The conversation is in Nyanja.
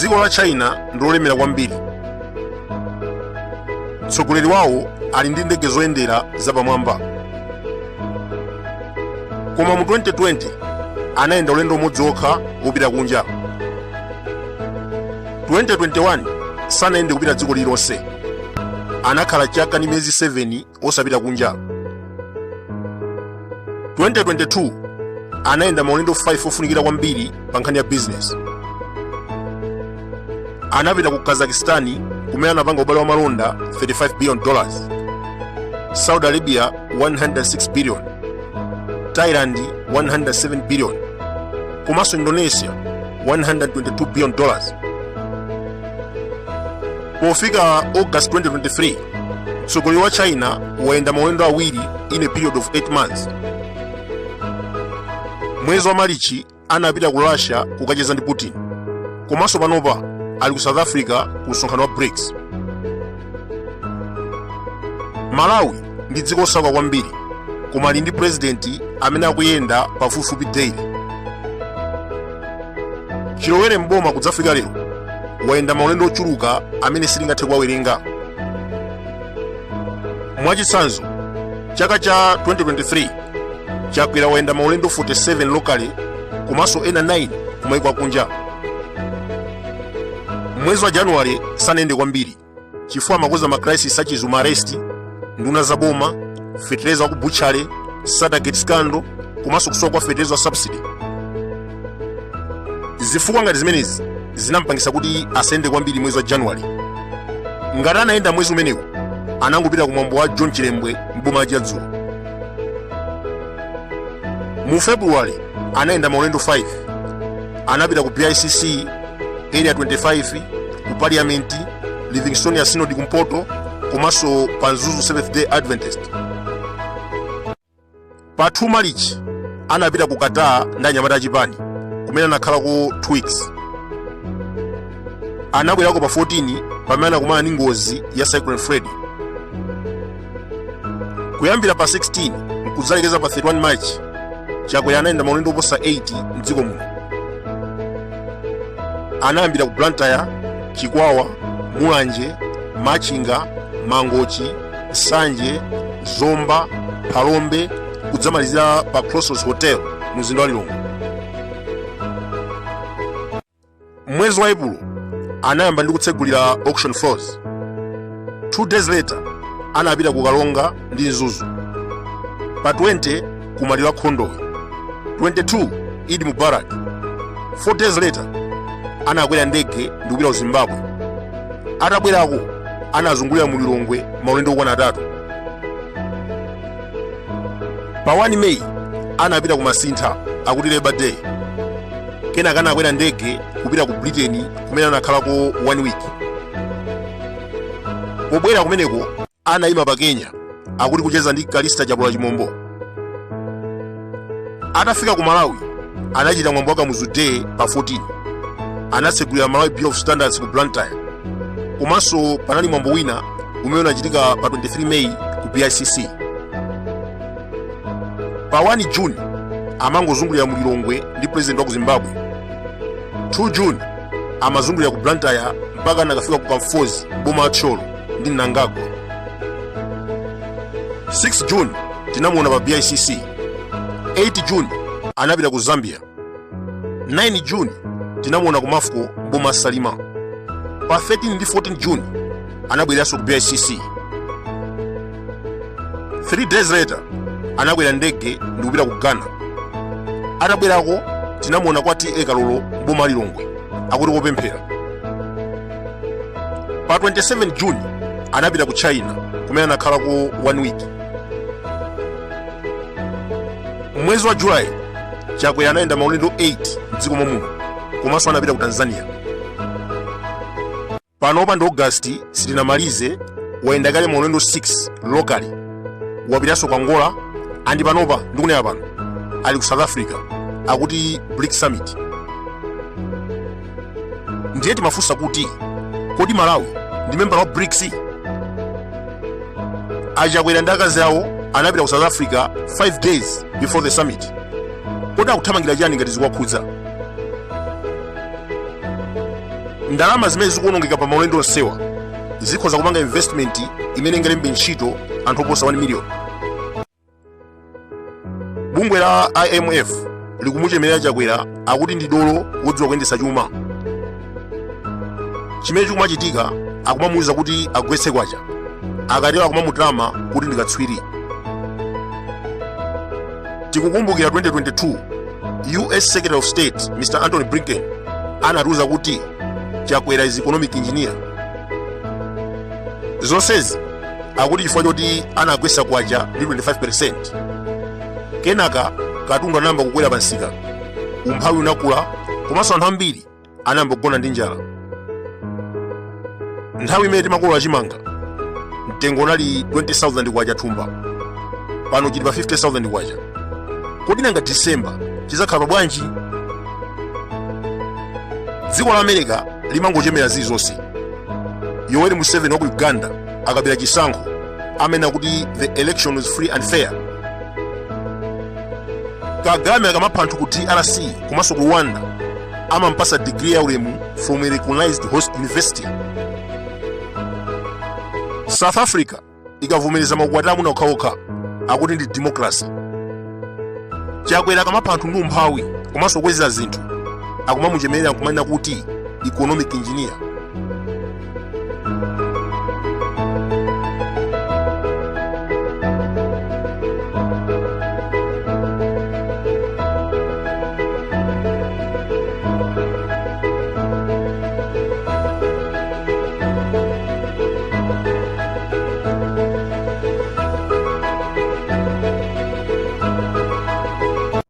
dziko la China ndilolemera kwambiri. Mtsogoleri wawo ali ndi ndege zoyendera zapamwamba. Koma mu 2020 anayenda ulendo umodzi okha wopita kunja. 2021 sanayende kupita dziko lililonse. Anakhala chaka ndi miyezi 7 osapita kunja. 2022 anayenda maulendo 5 ofunikira kwambiri pa nkhani ya business. Anapita ku Kazakhstan kumene anapanga ubale wa malonda $35 billion, Saudi Arabia $106 billion, Thailand $107 billion, komanso Indonesia $122 billion. Pofika August 2023, mtsogoleri wa China wayenda maulendo awiri in a period of 8 months. Mwezi wa Marichi anapita ku Russia kukacheza ndi Putin, komanso panopa ali ku South Africa ku msonkhano wa BRICS. Malawi ndi dziko osauka kwambiri, koma ali ndi president amene akuyenda pafupifupi daily. Chilowere mboma kudzafika lero wayenda maulendo ochuluka amene silingathe kuwawerenga. Mwachitsanzo, chaka cha 2023 chakwera wayenda maulendo 47 locally, komanso ena 9 kumayiko akunja. Mwezi wa January sanayende kwambiri chifukwa amakoza macrisis achizuma arrest, nduna za boma, fertilizer ku butchery, Satagate scandal, komanso kusowa kwa fertilizer subsidy. Zifukwa ngati zimenezi zinampangisa kuti asayende kwambiri mwezi wa January. Ngati anayenda mwezi umenewu anangopita ku mwambo wa John Chilembwe mboma la Dzulo. Mu February anayenda maulendo 5. Anapita ku BICC Area 25, ku Parliament, Livingstone Synod kumpoto, komanso pa Nzuzu Seventh Day Adventist. Pa 2 March anapita ku Qatar ndi anyamata achipani kumene anakhalako 2 weeks. Anabwerako pa 14 pamene anakumana ndi ngozi ya Cyclone Freddy. Kuyambira pa 16 nkudzalekeza pa 31 March chakwera anayenda maulendo oposa 80 mdziko muno. Anayambira ku Blantyre, Chikwawa, Mulanje, Machinga, Mangochi, Sanje, Zomba, Palombe, kudzamalizira pa Crossroads Hotel mu mzinda wa Lilongwe. Mwezi wa April anayamba ndi kutsegulira auction floors. 2 days later anapita ku Kalonga ndi Nzuzu. Pa 20 ku maliro a Khondowe. 22 Idi Mubarak. 4 days later anakwera ndege ndi kupita ku Zimbabwe. Atabwerako anazungulira mu Lilongwe maulendo okwana 3. Pa 1 May anapita ku Masintha akuti Labor Day. Kenaka anakwera ndege kupita ku Britain kumene anakhalako 1 week. Pobwera kumeneko anayima pa Kenya akuti kucheza ndi Kalista Chapula Chimombo. Atafika ku Malawi anachita mwambo wa Kamuzu Day pa 14. Anatsegulira Malawi Bureau of Standards ku Blantyre. Komanso panali mwambo wina umene unachitika pa 23 May ku BICC. Pa 1 June amangozungulira mu Lilongwe ndi president wa ku Zimbabwe. 2 June amazungulira ku Blantyre mpaka anakafika ku Kamfozi boma la Tcholo ndi Mnangagwa. 6 June tinamuona pa BICC. 8 June anapita ku Zambia. 9 June tinamuona ku Mafuko boma Salima. Pa 13 ndi 14 June anabweranso ku BICC. 3 days later anakwera ndege ndi kupita ku Ghana. Atabwerako tinamuona kwa T.A. Kalolo boma Lilongwe akuti kopemphera. Pa 27 June anapita ku China kumene anakhalako 1 week. Mwezi wa July chakwera anayenda maulendo 8 mdziko muno, komanso anapita ku Tanzania. Panopa ndi August sitinamalize wayenda kale maulendo 6 locally. Wapitanso ku Angola andi panopa ndikunena pano ali ku South Africa akuti BRICS Summit. Ndiye timafunsa kuti kodi Malawi ndi member wa BRICS? Achakwera ndi akazi awo anapita ku South Africa 5 days before the summit. Kodi akuthamangira chani ngati zikuwakhudza? ndalama zimene zikuonongeka pa maulendo onsewa zikhoza kupanga investment imene ingalembe ntchito anthu oposa 1 million. Bungwe la IMF likumuchemerera Chakwera akuti ndi dolo wodziwa kuyendetsa chuma. Chimene chikumachitika akumamuwuza kuti agwetse kwacha, akatero akumamutama kuti ndi katswiri. Tikukumbukira 2022 US Secretary of State Mr. Anthony Blinken anatiwuza kuti Chakwera is economic engineer. Zonsezi akuti chifukwa choti anagwetsa kwacha ndi 25%. Kenaka katundu anayamba kukwera pansika, umphawi unakula, komanso anthu ambiri anayamba kugona ndi njala. Nthawi imene timakolola chimanga mtengo unali 20,000 kwacha thumba, pano chili pa 50,000 kwacha. Kodi nanga December chizakhala bwanji? Dziko la America limangochemera zilizonse. Yoweri Museveni wa ku Uganda akapita chisankho amene akuti the election was free and fair. Kagame akamapha anthu ku DRC komanso ku Rwanda amampasa degree ya ulemu from a recognized host university. South Africa ikavomereza maukwati amuna okhaokha akuti ndi democracy. Chakwera akamapha anthu ndi umphawi komanso kukweza zinthu akumamuchemerera nkumanena kuti economic engineer.